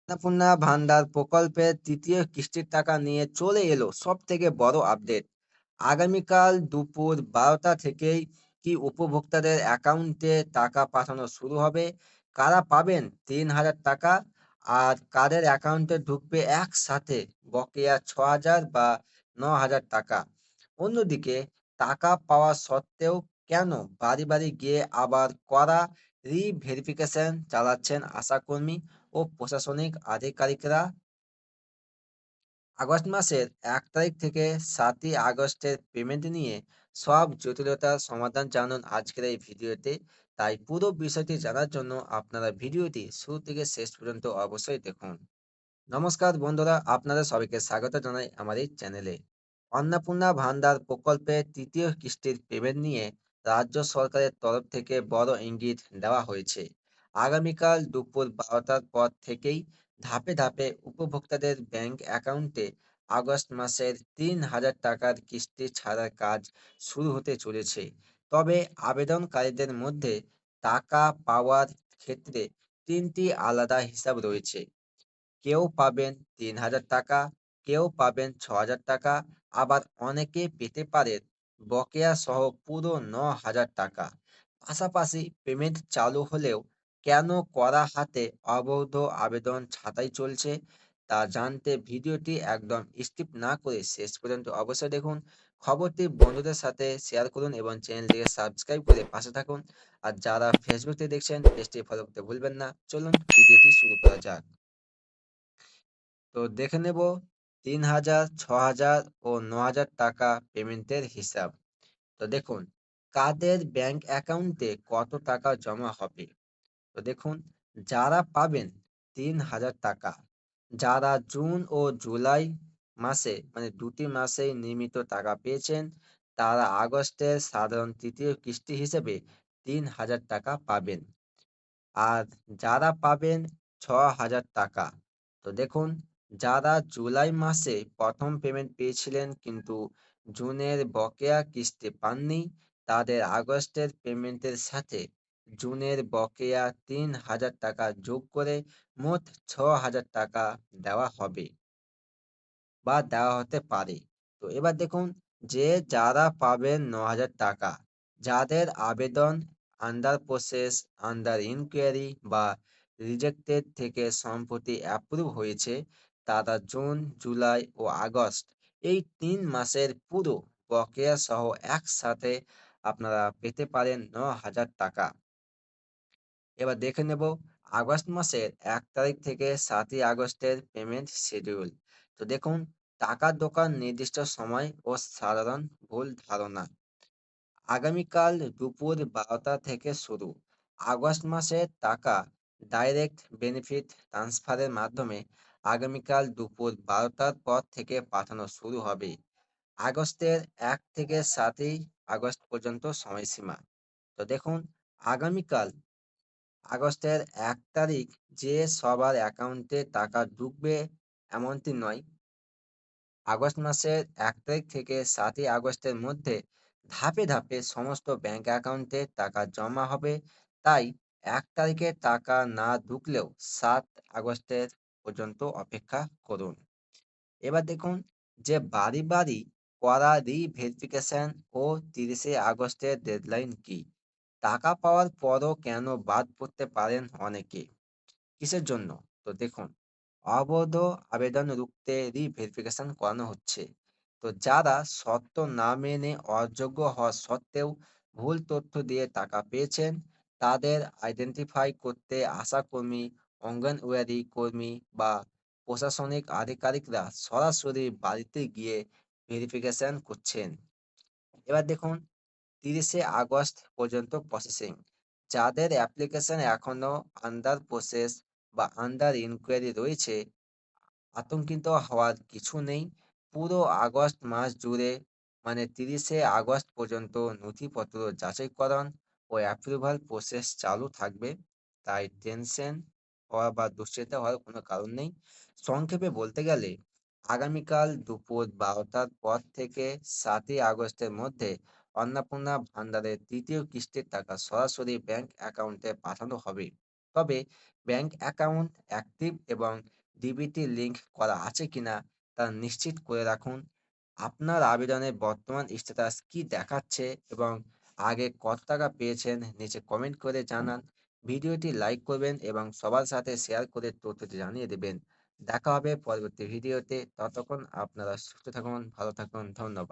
অন্নপূর্ণা ভান্ডার প্রকল্পের তৃতীয় কিস্তির টাকা নিয়ে চলে এলো সব থেকে বড় আপডেট। আগামীকাল দুপুর 12টা থেকেই কি উপভোক্তাদের অ্যাকাউন্টে টাকা পাঠানো শুরু হবে? কারা পাবেন 3,000 টাকা? আর কাদের অ্যাকাউন্টে ঢুকবে একসাথে বকেয়া 6,000 বা 9,000 টাকা? অন্যদিকে টাকা পাওয়া সত্ত্বেও কেন বাড়ি বাড়ি গিয়ে আবার কড়া রিভেরিফিকেশন চালাচ্ছেন আশাকর্মী ও প্রশাসনিক আধিকারিকরা? আগস্ট মাসের 1 তারিখ থেকে 7ই আগস্টের পেমেন্ট নিয়ে সব জটিলতার সমাধান জানুন আজকের এই ভিডিওতে। তাই পুরো বিষয়টি জানার জন্য আপনারা ভিডিওটি শুরু থেকে শেষ পর্যন্ত অবশ্যই দেখুন। নমস্কার বন্ধুরা, আপনাদের সবাইকে স্বাগত জানাই আমার এই চ্যানেলে। অন্নপূর্ণা ভান্ডার প্রকল্পের তৃতীয় কিস্তির পেমেন্ট নিয়ে রাজ্য সরকারের তরফ থেকে বড় ইঙ্গিত দেওয়া হয়েছে। আগামীকাল দুপুর 12টার পর থেকেই ধাপে ধাপে উপভোক্তাদের ব্যাংক অ্যাকাউন্টে আগস্ট মাসের 3,000 টাকার কিস্তি ছাড়ার কাজ শুরু হতে চলেছে। তবে আবেদনকারীদের মধ্যে টাকা পাওয়ার ক্ষেত্রে তিনটি আলাদা হিসাব রয়েছে। কেউ পাবেন 3,000 টাকা, কেউ পাবেন 6,000 টাকা, আবার অনেকে পেতে পারেন বকেয়া সহ পুরো 9,000 টাকা। পাশাপাশি পেমেন্ট চালু হলেও কেন করা হাতে অবৈধ আবেদন ছাঁটাই চলছে তা জানতে ভিডিওটি একদম স্কিপ না করে শেষ পর্যন্ত অবশ্যই দেখুন। খবরটি বন্ধুদের সাথে শেয়ার করুন এবং চ্যানেলটিকে সাবস্ক্রাইব করে পাশে থাকুন। আর যারা ফেসবুক থেকে দেখছেন পেজটি ফলো করতে ভুলবেন না। চলুন ভিডিওটি শুরু করা যাক। তো দেখে নেব 3,000, 6,000 ও 9,000 টাকা পেমেন্টের হিসাব। তো দেখুন কাদের ব্যাংক অ্যাকাউন্টে কত টাকা জমা হবে। তো দেখুন, যারা পাবেন 3,000 টাকা, যারা জুন ও জুলাই মাসে মানে দুটি মাসেই নিয়মিত টাকা পেয়েছেন, তারা আগস্টের সাধারণ তৃতীয় কিস্তি হিসেবে 3,000 টাকা পাবেন। আর যারা পাবেন 6,000 টাকা, তো দেখুন, যারা জুলাই মাসে প্রথম পেমেন্ট পেয়েছিলেন কিন্তু জুনের বকেয়া কিস্তি পাননি, তাদের আগস্টের পেমেন্টের সাথে জুনের বকেয়া 3,000 টাকা যোগ করে মোট 6,000 টাকা দেওয়া হবে বা দেওয়া হতে পারে। তো এবার দেখুন, যে যারা পাবেন 9,000 টাকা, যাদের আবেদন আন্ডার প্রসেস, আন্ডার ইনকোয়ারি বা রিজেক্টেড থেকে সম্প্রতি অ্যাপ্রুভ হয়েছে, তারা জুন, জুলাই ও আগস্ট এই 3 মাসের পুরো বকেয়া সহ একসাথে আপনারা পেতে পারেন 9,000 টাকা। এবার দেখে নেব আগস্ট মাসের 1 তারিখ থেকে 7ই আগস্টের পেমেন্ট শিডিউল। তো দেখুন, টাকার দোকান নির্দিষ্ট সময় ও সাধারণ ভুল ধারণা। আগামীকাল দুপুর 12টা থেকে শুরু। আগস্ট মাসের টাকা ডাইরেক্ট বেনিফিট ট্রান্সফারের মাধ্যমে আগামীকাল দুপুর 12টার পর থেকে পাঠানো শুরু হবে। আগস্টের 1 থেকে 7ই আগস্ট পর্যন্ত সময়সীমা। তো দেখুন, আগামীকাল আগস্টের 1 তারিখ যে সবার অ্যাকাউন্টে টাকা ঢুকবে এমনটি নয়। আগস্ট মাসের 1 তারিখ থেকে 7ই আগস্টের মধ্যে ধাপে ধাপে সমস্ত ব্যাংক অ্যাকাউন্টে টাকা জমা হবে। তাই 1 তারিখে টাকা না ঢুকলেও 7 আগস্টের পর্যন্ত অপেক্ষা করুন। এবার দেখুন, যে বাড়ি বাড়ি করা রিভেরিফিকেশন ও 30শে আগস্টের ডেডলাইন কি? টাকা পাওয়ার পরও কেন বাদ পড়তে পারেন অনেকে? কিসের জন্য? তো দেখুন, অবৈধ আবেদন রুখতে রিভেরিফিকেশন করানো হচ্ছে। তো যারা শর্ত না মেনে অযোগ্য হওয়া সত্ত্বেও ভুল তথ্য দিয়ে টাকা পেয়েছেন, তাদের আইডেন্টিফাই করতে আশাকর্মী, অঙ্গনওয়াড়ি কর্মী বা প্রশাসনিক আধিকারিকরা সরাসরি বাড়িতে গিয়ে ভেরিফিকেশন করছেন। এবার দেখুন, 30শে আগস্ট পর্যন্ত প্রসেসিং। যাদের অ্যাপ্লিকেশন এখনো আন্ডার প্রসেস বা আন্ডার ইনকোয়ারি রয়েছে, আতঙ্কিত হওয়ার কিছু নেই। পুরো আগস্ট মাস জুড়ে মানে 30শে আগস্ট পর্যন্ত নথিপত্র যাচাইকরণ ও অ্যাপ্রুভাল প্রসেস চালু থাকবে। তাই টেনশন হওয়া বা দুশ্চিন্তা হওয়ার কোনো কারণ নেই। সংক্ষেপে বলতে গেলে, আগামীকাল দুপুর 12টার পর থেকে 7ই আগস্টের মধ্যে অন্নপূর্ণা ভান্ডারের তৃতীয় কিস্তির টাকা সরাসরি ব্যাংক অ্যাকাউন্টে পাঠানো হবে। তবে ব্যাংক অ্যাকাউন্ট অ্যাক্টিভ এবং ডিবিটি লিংক করা আছে কিনা তা নিশ্চিত করে রাখুন। আপনার আবেদনের বর্তমান স্ট্যাটাস কি দেখাচ্ছে এবং আগে কত টাকা পেয়েছেন নিচে কমেন্ট করে জানান। ভিডিওটি লাইক করবেন এবং সবার সাথে শেয়ার করে তথ্যটি জানিয়ে দেবেন। দেখা হবে পরবর্তী ভিডিওতে। ততক্ষণ আপনারা সুস্থ থাকুন, ভালো থাকুন। ধন্যবাদ।